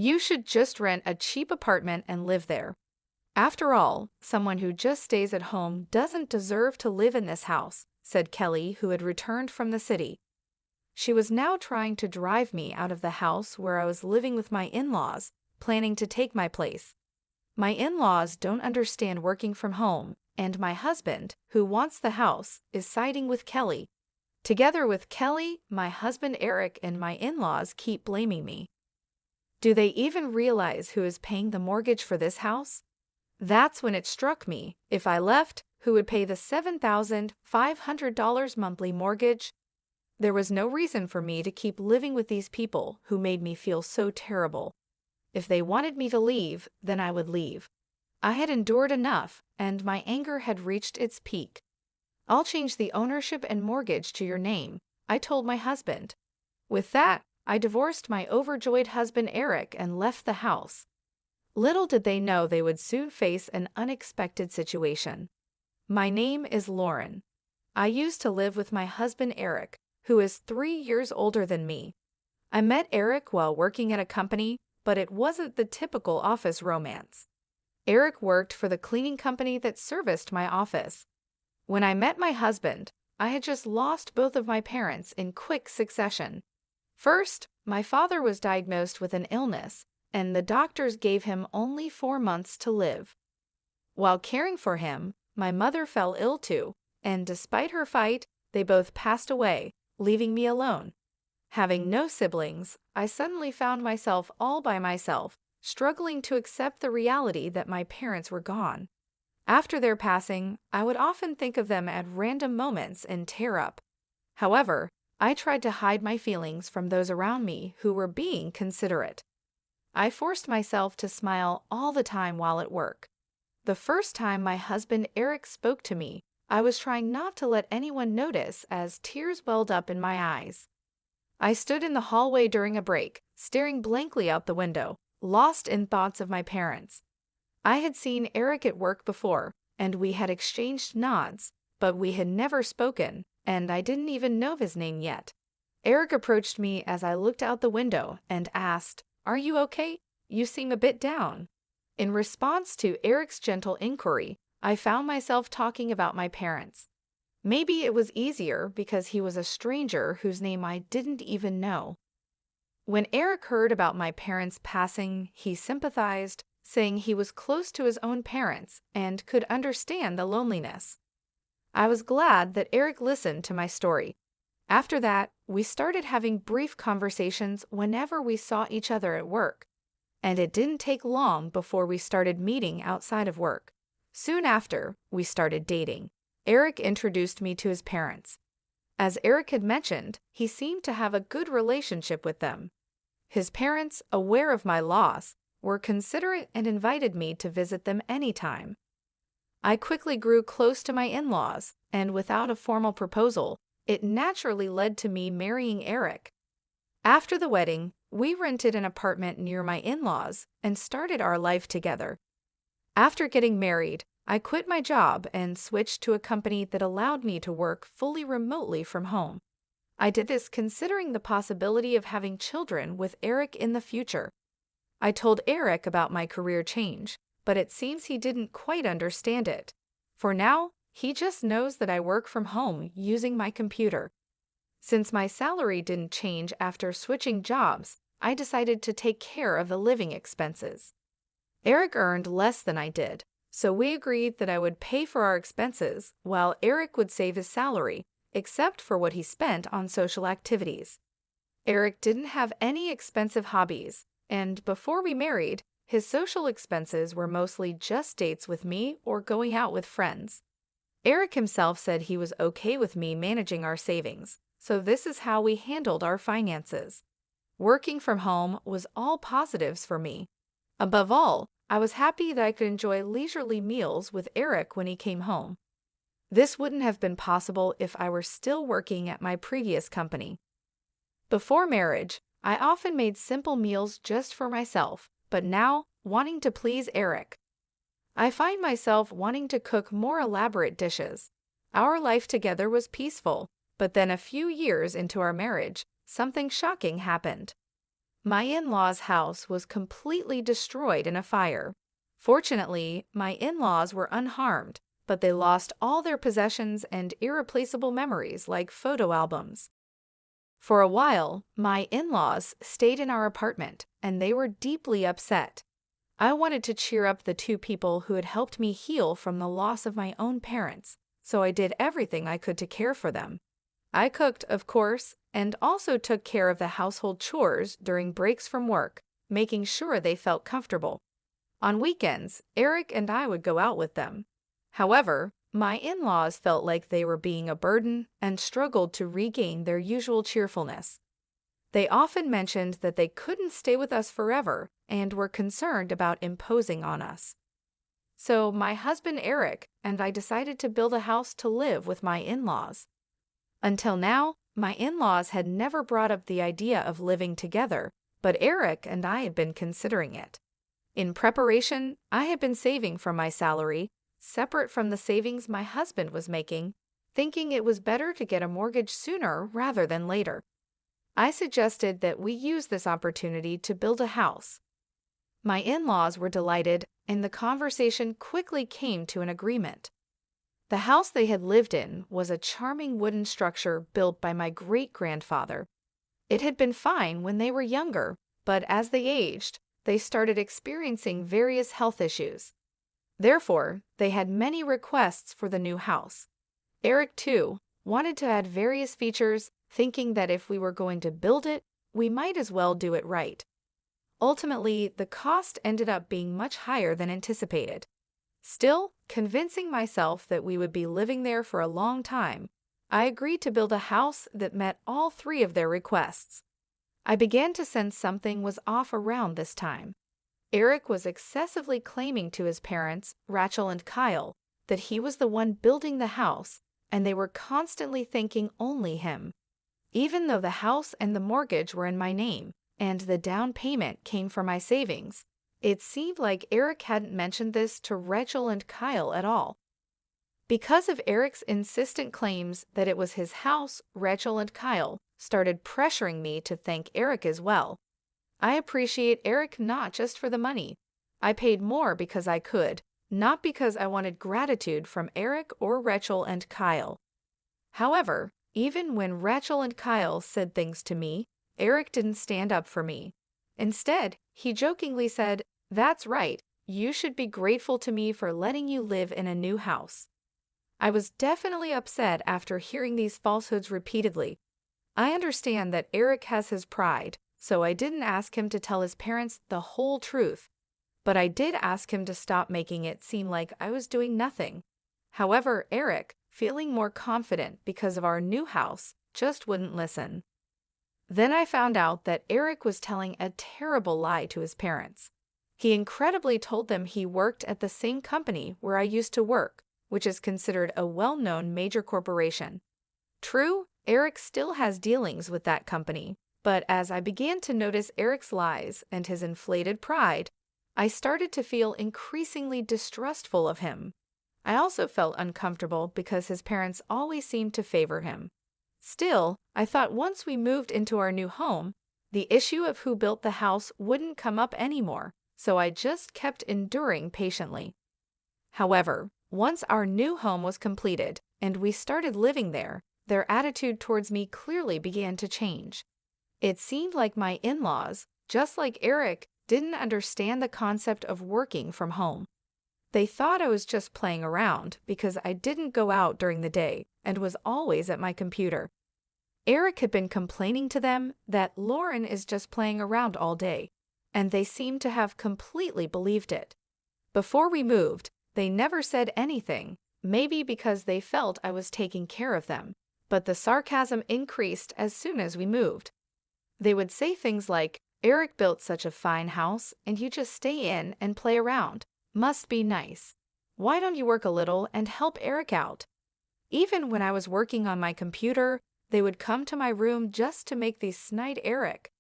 You should just rent a cheap apartment and live there. After all, someone who just stays at home doesn't deserve to live in this house, said Kelly, who had returned from the city. She was now trying to drive me out of the house where I was living with my in-laws, planning to take my place. My in-laws don't understand working from home, and my husband, who wants the house, is siding with Kelly. Together with Kelly, my husband Eric, and my in-laws keep blaming me. Do they even realize who is paying the mortgage for this house? That's when it struck me. If I left, who would pay the $7,500 monthly mortgage? There was no reason for me to keep living with these people who made me feel so terrible. If they wanted me to leave, then I would leave. I had endured enough, and my anger had reached its peak. I'll change the ownership and mortgage to your name, I told my husband. With that, I divorced my overjoyed husband Eric and left the house. Little did they know they would soon face an unexpected situation. My name is Lauren. I used to live with my husband Eric, who is 3 years older than me. I met Eric while working at a company, but it wasn't the typical office romance. Eric worked for the cleaning company that serviced my office. When I met my husband, I had just lost both of my parents in quick succession. First, my father was diagnosed with an illness, and the doctors gave him only 4 months to live. While caring for him, my mother fell ill too, and despite her fight, they both passed away, leaving me alone. Having no siblings, I suddenly found myself all by myself, struggling to accept the reality that my parents were gone. After their passing, I would often think of them at random moments and tear up. However, I tried to hide my feelings from those around me who were being considerate. I forced myself to smile all the time while at work. The first time my husband Eric spoke to me, I was trying not to let anyone notice as tears welled up in my eyes. I stood in the hallway during a break, staring blankly out the window, lost in thoughts of my parents. I had seen Eric at work before, and we had exchanged nods, but we had never spoken, and I didn't even know his name yet. Eric approached me as I looked out the window and asked, "Are you okay? You seem a bit down." In response to Eric's gentle inquiry, I found myself talking about my parents. Maybe it was easier because he was a stranger whose name I didn't even know. When Eric heard about my parents' passing, he sympathized, saying he was close to his own parents and could understand the loneliness. I was glad that Eric listened to my story. After that, we started having brief conversations whenever we saw each other at work, and it didn't take long before we started meeting outside of work. Soon after, we started dating. Eric introduced me to his parents. As Eric had mentioned, he seemed to have a good relationship with them. His parents, aware of my loss, were considerate and invited me to visit them anytime. I quickly grew close to my in-laws, and without a formal proposal, it naturally led to me marrying Eric. After the wedding, we rented an apartment near my in-laws and started our life together. After getting married, I quit my job and switched to a company that allowed me to work fully remotely from home. I did this considering the possibility of having children with Eric in the future. I told Eric about my career change, but it seems he didn't quite understand it. For now, he just knows that I work from home using my computer. Since my salary didn't change after switching jobs, I decided to take care of the living expenses. Eric earned less than I did, so we agreed that I would pay for our expenses while Eric would save his salary, except for what he spent on social activities. Eric didn't have any expensive hobbies, and before we married, his social expenses were mostly just dates with me or going out with friends. Eric himself said he was okay with me managing our savings, so this is how we handled our finances. Working from home was all positives for me. Above all, I was happy that I could enjoy leisurely meals with Eric when he came home. This wouldn't have been possible if I were still working at my previous company. Before marriage, I often made simple meals just for myself, but now, wanting to please Eric, I find myself wanting to cook more elaborate dishes. Our life together was peaceful, but then a few years into our marriage, something shocking happened. My in-laws' house was completely destroyed in a fire. Fortunately, my in-laws were unharmed, but they lost all their possessions and irreplaceable memories like photo albums. For a while, my in-laws stayed in our apartment, and they were deeply upset. I wanted to cheer up the two people who had helped me heal from the loss of my own parents, so I did everything I could to care for them. I cooked, of course, and also took care of the household chores during breaks from work, making sure they felt comfortable. On weekends, Eric and I would go out with them. However, my in-laws felt like they were being a burden and struggled to regain their usual cheerfulness. They often mentioned that they couldn't stay with us forever and were concerned about imposing on us. So my husband Eric and I decided to build a house to live with my in-laws. Until now, my in-laws had never brought up the idea of living together, but Eric and I had been considering it. In preparation, I had been saving from my salary, separate from the savings my husband was making, thinking it was better to get a mortgage sooner rather than later. I suggested that we use this opportunity to build a house. My in-laws were delighted, and the conversation quickly came to an agreement. The house they had lived in was a charming wooden structure built by my great-grandfather. It had been fine when they were younger, but as they aged, they started experiencing various health issues. Therefore, they had many requests for the new house. Eric, too, wanted to add various features, thinking that if we were going to build it, we might as well do it right. Ultimately, the cost ended up being much higher than anticipated. Still, convincing myself that we would be living there for a long time, I agreed to build a house that met all three of their requests. I began to sense something was off around this time. Eric was excessively claiming to his parents, Rachel and Kyle, that he was the one building the house, and they were constantly thanking only him. Even though the house and the mortgage were in my name, and the down payment came from my savings, it seemed like Eric hadn't mentioned this to Rachel and Kyle at all. Because of Eric's insistent claims that it was his house, Rachel and Kyle started pressuring me to thank Eric as well. I appreciate Eric not just for the money. I paid more because I could, not because I wanted gratitude from Eric or Rachel and Kyle. However, even when Rachel and Kyle said things to me, Eric didn't stand up for me. Instead, he jokingly said, "That's right, you should be grateful to me for letting you live in a new house." I was definitely upset after hearing these falsehoods repeatedly. I understand that Eric has his pride, so I didn't ask him to tell his parents the whole truth, but I did ask him to stop making it seem like I was doing nothing. However, Eric, feeling more confident because of our new house, just wouldn't listen. Then I found out that Eric was telling a terrible lie to his parents. He incredibly told them he worked at the same company where I used to work, which is considered a well-known major corporation. True, Eric still has dealings with that company, but as I began to notice Eric's lies and his inflated pride, I started to feel increasingly distrustful of him. I also felt uncomfortable because his parents always seemed to favor him. Still, I thought once we moved into our new home, the issue of who built the house wouldn't come up anymore, so I just kept enduring patiently. However, once our new home was completed and we started living there, their attitude towards me clearly began to change. It seemed like my in-laws, just like Eric, didn't understand the concept of working from home. They thought I was just playing around because I didn't go out during the day and was always at my computer. Eric had been complaining to them that Lauren is just playing around all day, and they seemed to have completely believed it. Before we moved, they never said anything, maybe because they felt I was taking care of them, but the sarcasm increased as soon as we moved. They would say things like, "Eric built such a fine house, and you just stay in and play around. Must be nice. Why don't you work a little and help Eric out?" Even when I was working on my computer, they would come to my room just to make these snide Eric.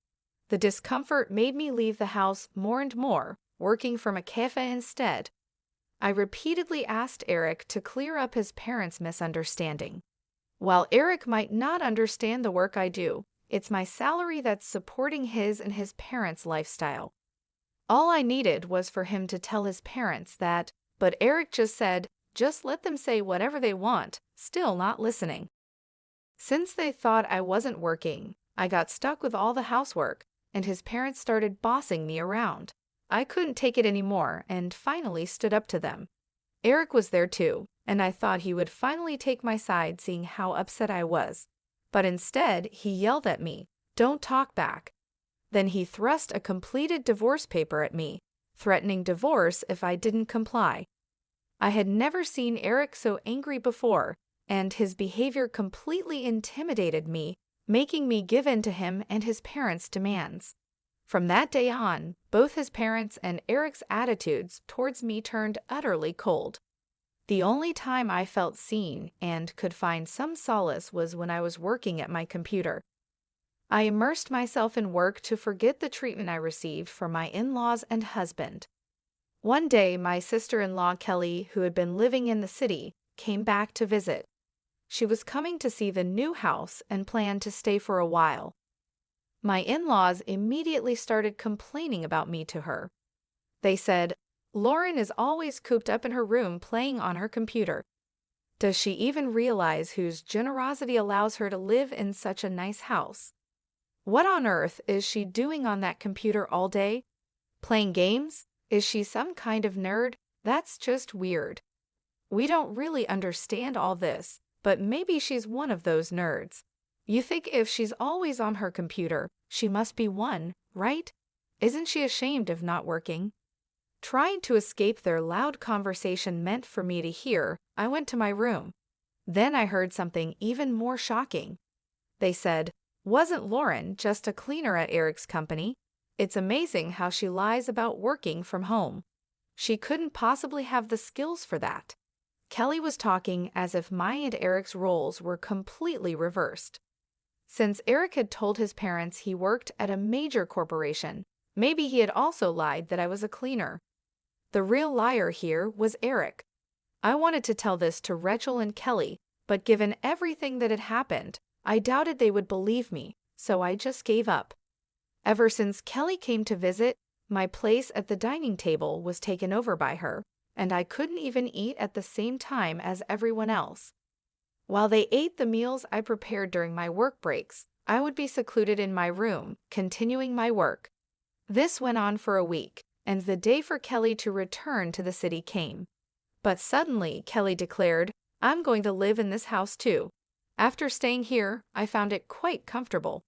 The discomfort made me leave the house more and more, working from a cafe instead. I repeatedly asked Eric to clear up his parents' misunderstanding. While Eric might not understand the work I do, It's my salary that's supporting his and his parents' lifestyle. All I needed was for him to tell his parents that, but Eric just said, just let them say whatever they want, still not listening. Since they thought I wasn't working, I got stuck with all the housework, and his parents started bossing me around. I couldn't take it anymore and finally stood up to them. Eric was there too, and I thought he would finally take my side seeing how upset I was. But instead, he yelled at me, "Don't talk back." Then he thrust a completed divorce paper at me, threatening divorce if I didn't comply. I had never seen Eric so angry before, and his behavior completely intimidated me, making me give in to him and his parents' demands. From that day on, both his parents and Eric's attitudes towards me turned utterly cold. The only time I felt seen and could find some solace was when I was working at my computer. I immersed myself in work to forget the treatment I received from my in-laws and husband. One day, my sister-in-law Kelly, who had been living in the city, came back to visit. She was coming to see the new house and planned to stay for a while. My in-laws immediately started complaining about me to her. They said, "Lauren is always cooped up in her room playing on her computer. Does she even realize whose generosity allows her to live in such a nice house? What on earth is she doing on that computer all day? Playing games? Is she some kind of nerd? That's just weird. We don't really understand all this, but maybe she's one of those nerds. You think if she's always on her computer, she must be one, right? Isn't she ashamed of not working?" Trying to escape their loud conversation meant for me to hear, I went to my room. Then I heard something even more shocking. They said, "Wasn't Lauren just a cleaner at Eric's company? It's amazing how she lies about working from home. She couldn't possibly have the skills for that." Kelly was talking as if my and Eric's roles were completely reversed. Since Eric had told his parents he worked at a major corporation, maybe he had also lied that I was a cleaner. The real liar here was Eric. I wanted to tell this to Rachel and Kelly, but given everything that had happened, I doubted they would believe me, so I just gave up. Ever since Kelly came to visit, my place at the dining table was taken over by her, and I couldn't even eat at the same time as everyone else. While they ate the meals I prepared during my work breaks, I would be secluded in my room, continuing my work. This went on for a week, and the day for Kelly to return to the city came. But suddenly, Kelly declared, "I'm going to live in this house too. After staying here, I found it quite comfortable.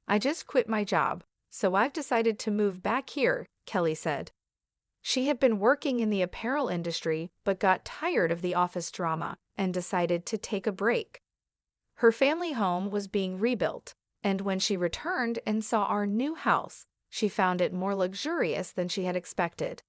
I just quit my job, so I've decided to move back here," Kelly said. She had been working in the apparel industry but got tired of the office drama and decided to take a break. Her family home was being rebuilt, and when she returned and saw our new house, she found it more luxurious than she had expected.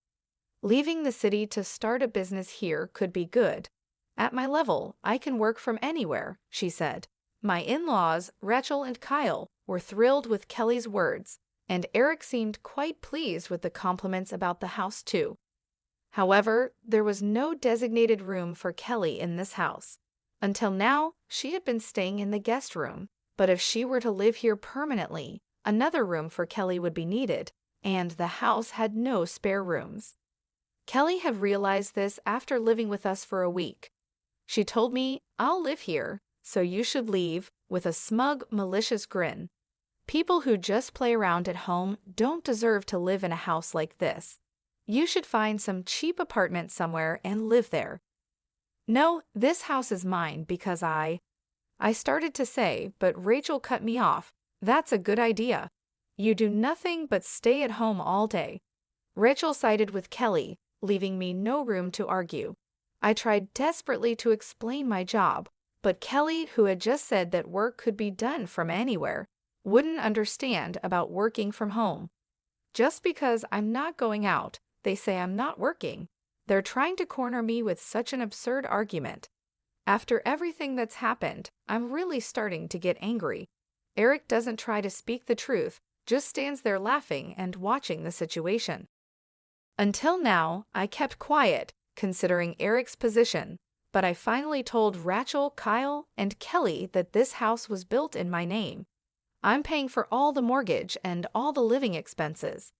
Leaving the city to start a business here could be good. "At my level, I can work from anywhere," she said. My in-laws, Rachel and Kyle, were thrilled with Kelly's words, and Eric seemed quite pleased with the compliments about the house too. However, there was no designated room for Kelly in this house. Until now, she had been staying in the guest room, but if she were to live here permanently, another room for Kelly would be needed, and the house had no spare rooms. Kelly had realized this after living with us for a week. She told me, "I'll live here, so you should leave," with a smug, malicious grin. People who just play around at home don't deserve to live in a house like this. You should find some cheap apartment somewhere and live there. "No, this house is mine because I started to say, but Rachel cut me off. "That's a good idea. You do nothing but stay at home all day." Rachel sided with Kelly, leaving me no room to argue. I tried desperately to explain my job, but Kelly, who had just said that work could be done from anywhere, wouldn't understand about working from home. Just because I'm not going out, they say I'm not working. They're trying to corner me with such an absurd argument. After everything that's happened, I'm really starting to get angry. Eric doesn't try to speak the truth, just stands there laughing and watching the situation. Until now, I kept quiet, considering Eric's position, but I finally told Rachel, Kyle, and Kelly that this house was built in my name. I'm paying for all the mortgage and all the living expenses.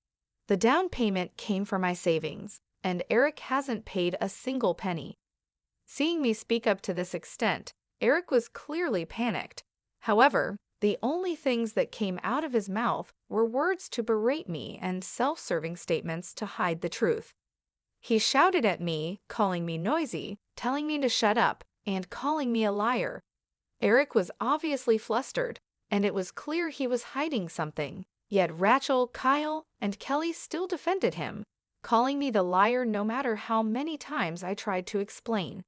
The down payment came from my savings, and Eric hasn't paid a single penny. Seeing me speak up to this extent, Eric was clearly panicked. However, the only things that came out of his mouth were words to berate me and self-serving statements to hide the truth. He shouted at me, calling me noisy, telling me to shut up, and calling me a liar. Eric was obviously flustered, and it was clear he was hiding something. Yet Rachel, Kyle, and Kelly still defended him, calling me the liar no matter how many times I tried to explain.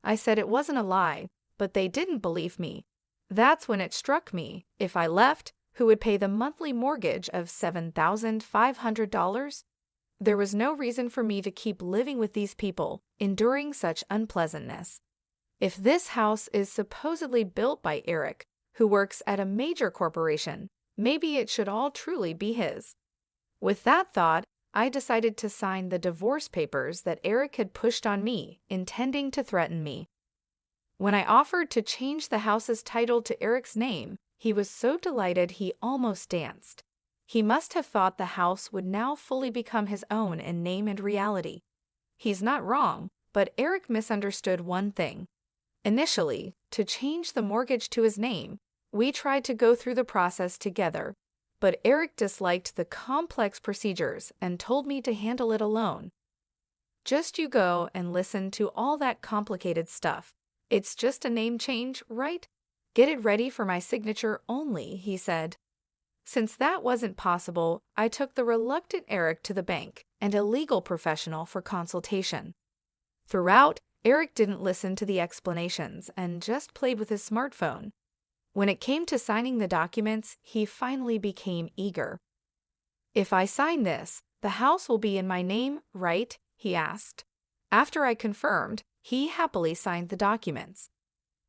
I said it wasn't a lie, but they didn't believe me. That's when it struck me, if I left, who would pay the monthly mortgage of $7,500? There was no reason for me to keep living with these people, enduring such unpleasantness. If this house is supposedly built by Eric, who works at a major corporation, maybe it should all truly be his. With that thought, I decided to sign the divorce papers that Eric had pushed on me, intending to threaten me. When I offered to change the house's title to Eric's name, he was so delighted he almost danced. He must have thought the house would now fully become his own in name and reality. He's not wrong, but Eric misunderstood one thing. Initially, to change the mortgage to his name, we tried to go through the process together, but Eric disliked the complex procedures and told me to handle it alone. Just you go and listen to all that complicated stuff. It's just a name change, right? Get it ready for my signature only, he said. Since that wasn't possible, I took the reluctant Eric to the bank and a legal professional for consultation. Throughout, Eric didn't listen to the explanations and just played with his smartphone. When it came to signing the documents, he finally became eager. "If I sign this, the house will be in my name, right?" he asked. After I confirmed, he happily signed the documents.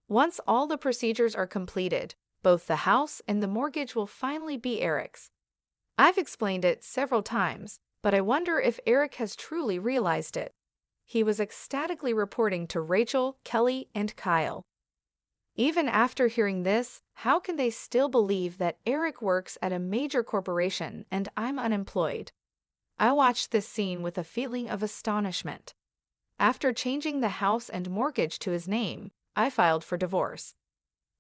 Once all the procedures are completed, both the house and the mortgage will finally be Eric's. I've explained it several times, but I wonder if Eric has truly realized it. He was ecstatically reporting to Rachel, Kelly, and Kyle. Even after hearing this, how can they still believe that Eric works at a major corporation and I'm unemployed? I watched this scene with a feeling of astonishment. After changing the house and mortgage to his name, I filed for divorce.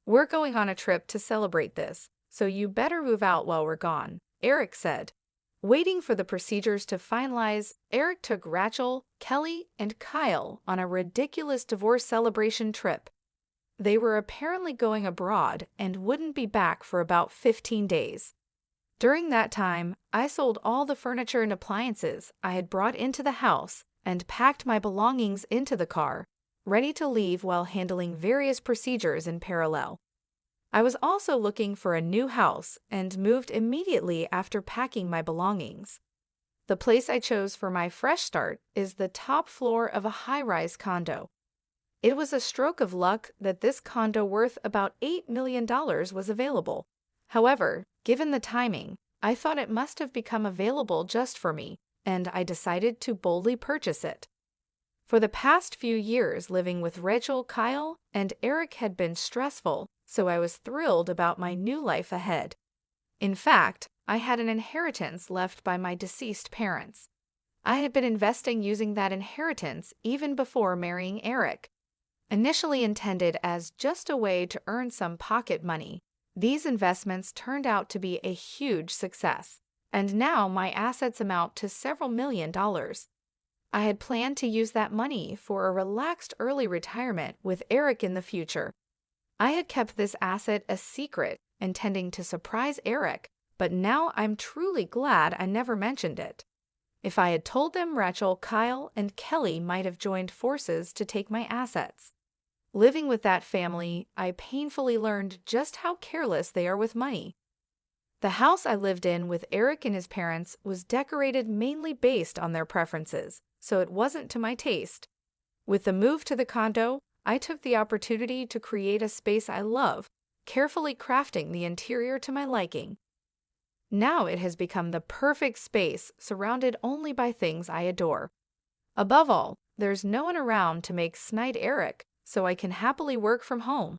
"We're going on a trip to celebrate this, so you better move out while we're gone," Eric said. Waiting for the procedures to finalize, Eric took Rachel, Kelly, and Kyle on a ridiculous divorce celebration trip. They were apparently going abroad and wouldn't be back for about 15 days. During that time, I sold all the furniture and appliances I had brought into the house and packed my belongings into the car, ready to leave while handling various procedures in parallel. I was also looking for a new house and moved immediately after packing my belongings. The place I chose for my fresh start is the top floor of a high-rise condo. It was a stroke of luck that this condo worth about $8 million was available. However, given the timing, I thought it must have become available just for me, and I decided to boldly purchase it. For the past few years living with Rachel, Kyle, and Eric had been stressful, so I was thrilled about my new life ahead. In fact, I had an inheritance left by my deceased parents. I had been investing using that inheritance even before marrying Eric. Initially intended as just a way to earn some pocket money, these investments turned out to be a huge success, and now my assets amount to several $1,000,000. I had planned to use that money for a relaxed early retirement with Eric in the future. I had kept this asset a secret, intending to surprise Eric, but now I'm truly glad I never mentioned it. If I had told them, Rachel, Kyle, and Kelly might have joined forces to take my assets. Living with that family, I painfully learned just how careless they are with money. The house I lived in with Eric and his parents was decorated mainly based on their preferences, so it wasn't to my taste. With the move to the condo, I took the opportunity to create a space I love, carefully crafting the interior to my liking. Now it has become the perfect space surrounded only by things I adore. Above all, there's no one around to make snide Eric, so I can happily work from home.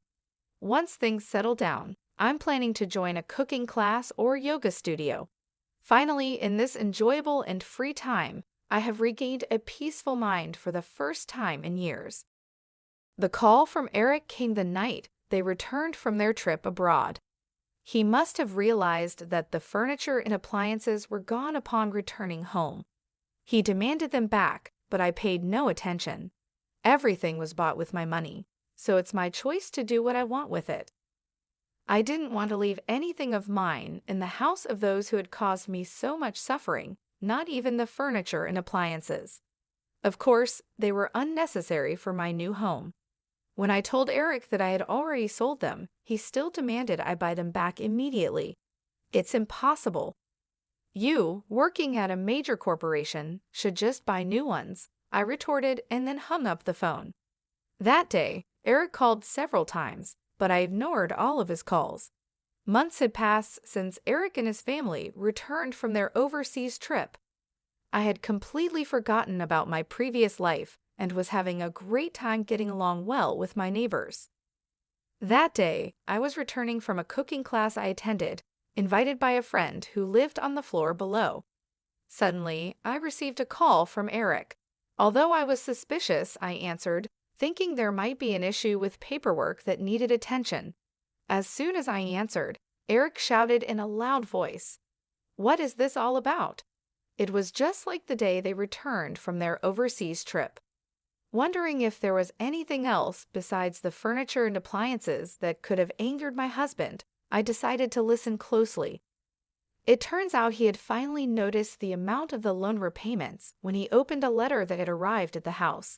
Once things settle down, I'm planning to join a cooking class or yoga studio. Finally, in this enjoyable and free time, I have regained a peaceful mind for the first time in years. The call from Eric came the night they returned from their trip abroad. He must have realized that the furniture and appliances were gone upon returning home. He demanded them back, but I paid no attention. Everything was bought with my money, so it's my choice to do what I want with it. I didn't want to leave anything of mine in the house of those who had caused me so much suffering, not even the furniture and appliances. Of course, they were unnecessary for my new home. When I told Eric that I had already sold them, he still demanded I buy them back immediately. It's impossible. You, working at a major corporation, should just buy new ones, I retorted and then hung up the phone. That day, Eric called several times, but I ignored all of his calls. Months had passed since Eric and his family returned from their overseas trip. I had completely forgotten about my previous life and was having a great time getting along well with my neighbors. That day, I was returning from a cooking class I attended, invited by a friend who lived on the floor below. Suddenly, I received a call from Eric. Although I was suspicious, I answered, thinking there might be an issue with paperwork that needed attention. As soon as I answered, Eric shouted in a loud voice, "What is this all about?" It was just like the day they returned from their overseas trip. Wondering if there was anything else besides the furniture and appliances that could have angered my husband, I decided to listen closely. It turns out he had finally noticed the amount of the loan repayments when he opened a letter that had arrived at the house.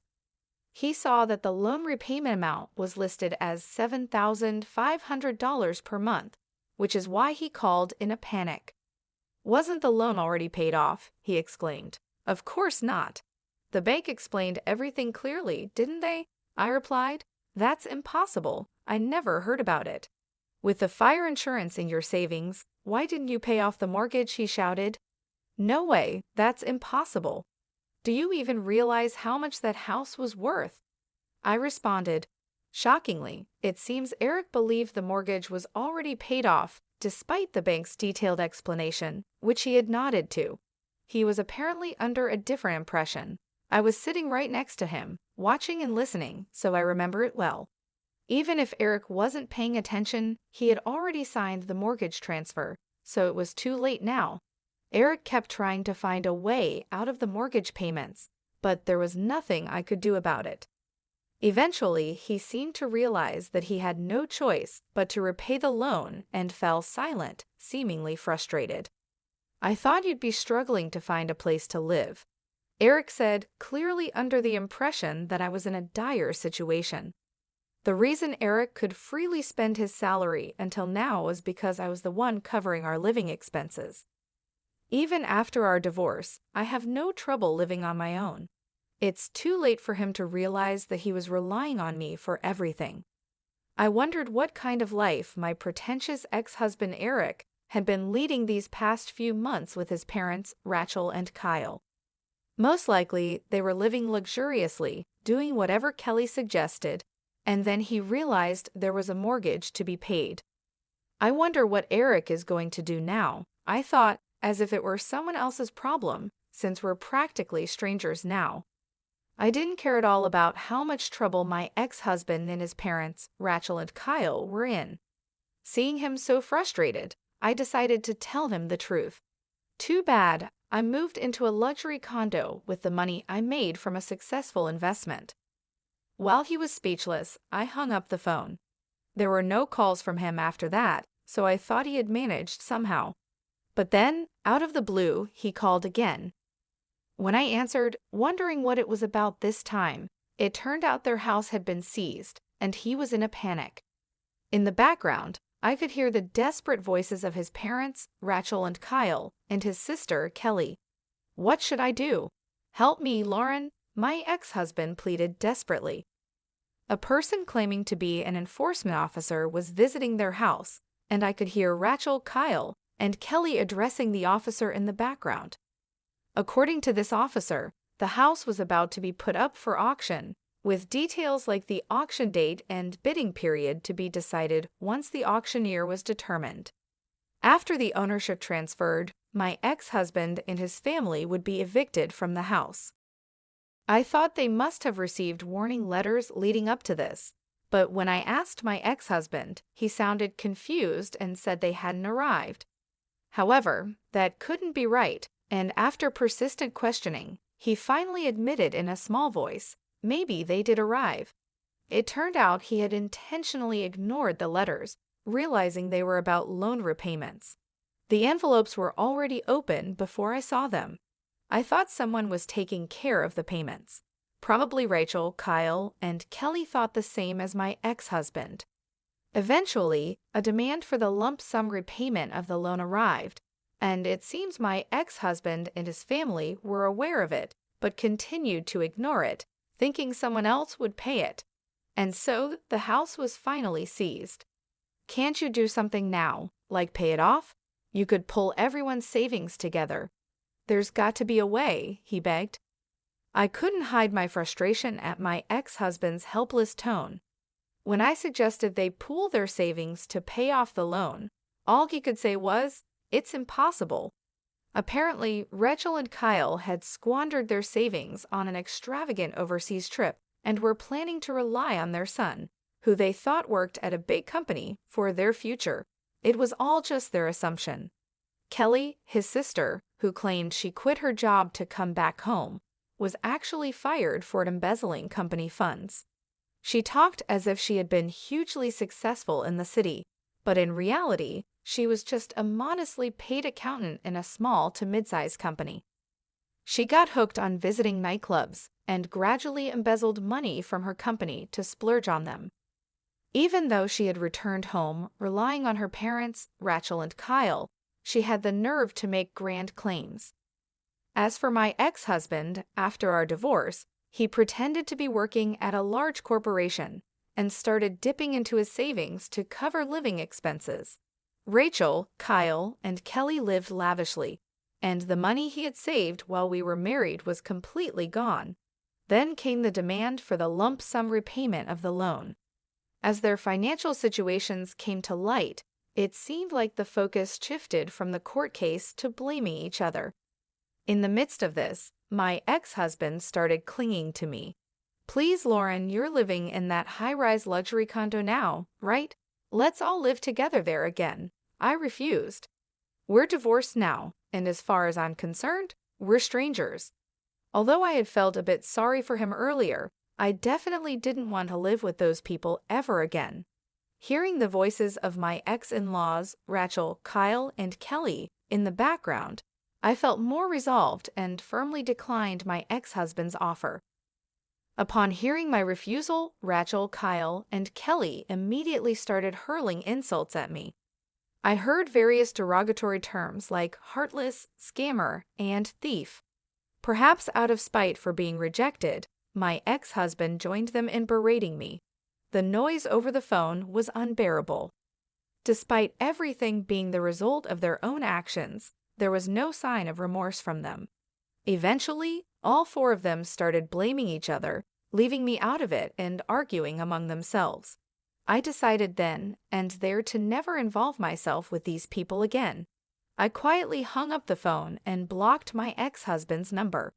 He saw that the loan repayment amount was listed as $7,500 per month, which is why he called in a panic. "Wasn't the loan already paid off?" he exclaimed. "Of course not. The bank explained everything clearly, didn't they?" I replied. "That's impossible. I never heard about it." "With the fire insurance in your savings, why didn't you pay off the mortgage?" he shouted. "No way, that's impossible. Do you even realize how much that house was worth?" I responded. Shockingly, it seems Eric believed the mortgage was already paid off despite the bank's detailed explanation, which he had nodded to. He was apparently under a different impression. I was sitting right next to him, watching and listening, so I remember it well. Even if Eric wasn't paying attention, he had already signed the mortgage transfer, so it was too late now. Eric kept trying to find a way out of the mortgage payments, but there was nothing I could do about it. Eventually, he seemed to realize that he had no choice but to repay the loan and fell silent, seemingly frustrated. "I thought you'd be struggling to find a place to live," Eric said, clearly under the impression that I was in a dire situation. The reason Eric could freely spend his salary until now was because I was the one covering our living expenses. Even after our divorce, I have no trouble living on my own. It's too late for him to realize that he was relying on me for everything. I wondered what kind of life my pretentious ex-husband Eric had been leading these past few months with his parents, Rachel and Kyle. Most likely, they were living luxuriously, doing whatever Kelly suggested, and then he realized there was a mortgage to be paid. I wonder what Eric is going to do now, I thought, as if it were someone else's problem, since we're practically strangers now. I didn't care at all about how much trouble my ex-husband and his parents, Rachel and Kyle, were in. Seeing him so frustrated, I decided to tell him the truth. Too bad, I moved into a luxury condo with the money I made from a successful investment. While he was speechless, I hung up the phone. There were no calls from him after that, so I thought he had managed somehow. But then, out of the blue, he called again. When I answered, wondering what it was about this time, it turned out their house had been seized, and he was in a panic. In the background, I could hear the desperate voices of his parents, Rachel and Kyle, and his sister, Kelly. "What should I do? Help me, Lauren," my ex-husband pleaded desperately. A person claiming to be an enforcement officer was visiting their house, and I could hear Rachel, Kyle, and Kelly addressing the officer in the background. According to this officer, the house was about to be put up for auction with details like the auction date and bidding period to be decided once the auctioneer was determined. After the ownership transferred, my ex-husband and his family would be evicted from the house. I thought they must have received warning letters leading up to this, but when I asked my ex-husband, he sounded confused and said they hadn't arrived. However, that couldn't be right, and after persistent questioning, he finally admitted in a small voice, maybe they did arrive. It turned out he had intentionally ignored the letters, realizing they were about loan repayments. The envelopes were already open before I saw them. I thought someone was taking care of the payments. Probably Rachel, Kyle, and Kelly thought the same as my ex-husband. Eventually, a demand for the lump sum repayment of the loan arrived, and it seems my ex-husband and his family were aware of it, but continued to ignore it, thinking someone else would pay it. And so the house was finally seized. Can't you do something now, like pay it off? You could pull everyone's savings together. There's got to be a way, he begged. I couldn't hide my frustration at my ex-husband's helpless tone. When I suggested they pool their savings to pay off the loan, all he could say was, "It's impossible." Apparently, Rachel and Kyle had squandered their savings on an extravagant overseas trip and were planning to rely on their son, who they thought worked at a big company, for their future. It was all just their assumption. Kelly, his sister, who claimed she quit her job to come back home, was actually fired for embezzling company funds. She talked as if she had been hugely successful in the city, but in reality, she was just a modestly paid accountant in a small to mid-sized company. She got hooked on visiting nightclubs and gradually embezzled money from her company to splurge on them. Even though she had returned home, relying on her parents, Rachel and Kyle, she had the nerve to make grand claims. As for my ex-husband, after our divorce, he pretended to be working at a large corporation and started dipping into his savings to cover living expenses. Rachel, Kyle, and Kelly lived lavishly, and the money he had saved while we were married was completely gone. Then came the demand for the lump sum repayment of the loan. As their financial situations came to light, it seemed like the focus shifted from the court case to blaming each other. In the midst of this, my ex-husband started clinging to me. "Please, Lauren, you're living in that high-rise luxury condo now, right? Let's all live together there again." I refused. "We're divorced now, and as far as I'm concerned, we're strangers." Although I had felt a bit sorry for him earlier, I definitely didn't want to live with those people ever again. Hearing the voices of my ex-in-laws, Rachel, Kyle, and Kelly, in the background, I felt more resolved and firmly declined my ex-husband's offer. Upon hearing my refusal, Rachel, Kyle, and Kelly immediately started hurling insults at me. I heard various derogatory terms like heartless, scammer, and thief. Perhaps out of spite for being rejected, my ex-husband joined them in berating me. The noise over the phone was unbearable. Despite everything being the result of their own actions, there was no sign of remorse from them. Eventually, all four of them started blaming each other, leaving me out of it and arguing among themselves. I decided then and there to never involve myself with these people again. I quietly hung up the phone and blocked my ex-husband's number.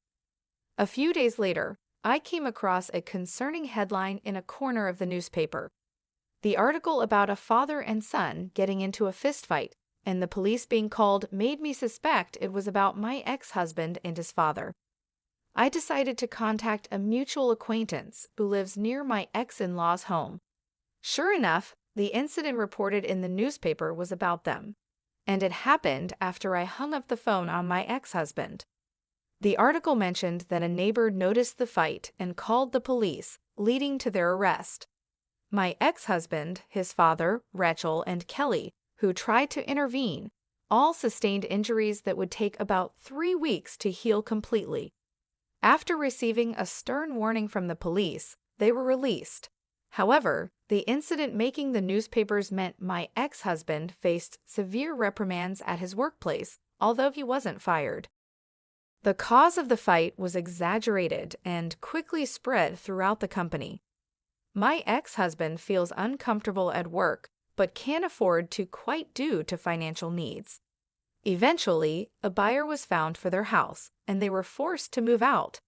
A few days later, I came across a concerning headline in a corner of the newspaper. The article about a father and son getting into a fistfight and the police being called made me suspect it was about my ex-husband and his father. I decided to contact a mutual acquaintance who lives near my ex-in-law's home. Sure enough, the incident reported in the newspaper was about them, and it happened after I hung up the phone on my ex-husband. The article mentioned that a neighbor noticed the fight and called the police, leading to their arrest. My ex-husband, his father, Rachel, and Kelly, who tried to intervene, all sustained injuries that would take about 3 weeks to heal completely. After receiving a stern warning from the police, they were released. However, the incident making the newspapers meant my ex-husband faced severe reprimands at his workplace, although he wasn't fired. The cause of the fight was exaggerated and quickly spread throughout the company. My ex-husband feels uncomfortable at work but can't afford to quite due to financial needs. Eventually, a buyer was found for their house, and they were forced to move out.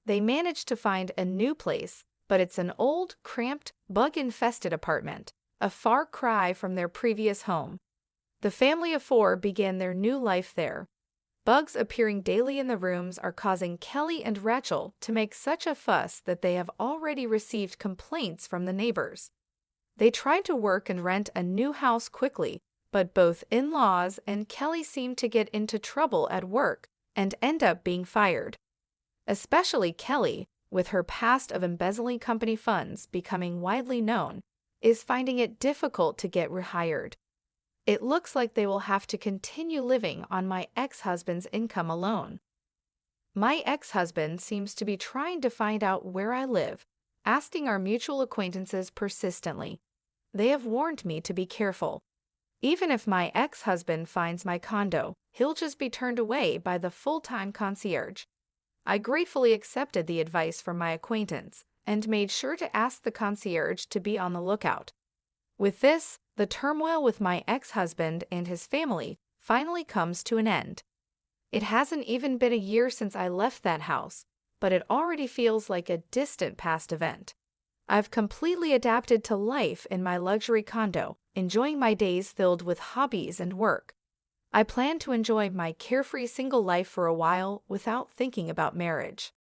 They managed to find a new place, but it's an old, cramped, bug-infested apartment, a far cry from their previous home. The family of 4 began their new life there. Bugs appearing daily in the rooms are causing Kelly and Rachel to make such a fuss that they have already received complaints from the neighbors. They tried to work and rent a new house quickly, but both in-laws and Kelly seem to get into trouble at work and end up being fired. Especially Kelly, with her past of embezzling company funds becoming widely known, is finding it difficult to get rehired. It looks like they will have to continue living on my ex-husband's income alone. My ex-husband seems to be trying to find out where I live, asking our mutual acquaintances persistently. They have warned me to be careful. Even if my ex-husband finds my condo, he'll just be turned away by the full-time concierge. I gratefully accepted the advice from my acquaintance and made sure to ask the concierge to be on the lookout. With this, the turmoil with my ex-husband and his family finally comes to an end. It hasn't even been a year since I left that house, but it already feels like a distant past event. I've completely adapted to life in my luxury condo, enjoying my days filled with hobbies and work. I plan to enjoy my carefree single life for a while without thinking about marriage.